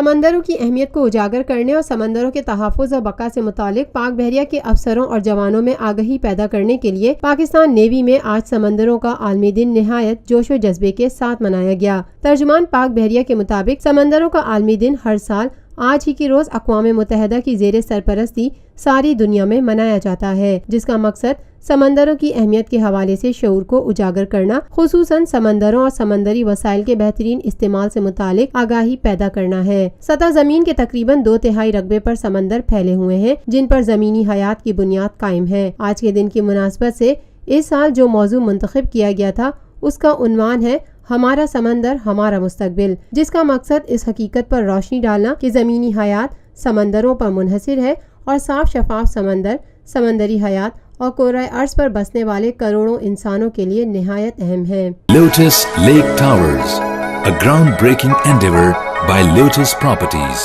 سمندروں کی اہمیت کو اجاگر کرنے اور سمندروں کے تحفظ اور بقا سے متعلق پاک بحریہ کے افسروں اور جوانوں میں آگہی پیدا کرنے کے لیے پاکستان نیوی میں آج سمندروں کا عالمی دن نہایت جوش و جذبے کے ساتھ منایا گیا۔ ترجمان پاک بحریہ کے مطابق سمندروں کا عالمی دن ہر سال آج ہی کے روز اقوام متحدہ کی زیر سرپرستی ساری دنیا میں منایا جاتا ہے، جس کا مقصد سمندروں کی اہمیت کے حوالے سے شعور کو اجاگر کرنا، خصوصاً سمندروں اور سمندری وسائل کے بہترین استعمال سے متعلق آگاہی پیدا کرنا ہے۔ سطح زمین کے تقریباً 2/3 رقبے پر سمندر پھیلے ہوئے ہیں، جن پر زمینی حیات کی بنیاد قائم ہے۔ آج کے دن کی مناسبت سے اس سال جو موضوع منتخب کیا گیا تھا اس کا عنوان ہے ہمارا سمندر ہمارا مستقبل، جس کا مقصد اس حقیقت پر روشنی ڈالنا کہ زمینی حیات سمندروں پر منحصر ہے اور صاف شفاف سمندر، سمندری حیات اور کرۂ ارض پر بسنے والے کروڑوں انسانوں کے لیے نہایت اہم ہے۔ Lotus lake towers, a groundbreaking endeavor by Lotus Properties۔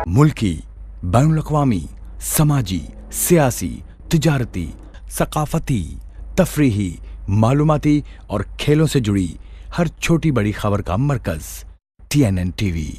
ملکی، بین الاقوامی، سماجی، سیاسی، تجارتی، ثقافتی، تفریحی، معلوماتی اور کھیلوں سے جڑی ہر چھوٹی بڑی خبر کا مرکز TNN TV۔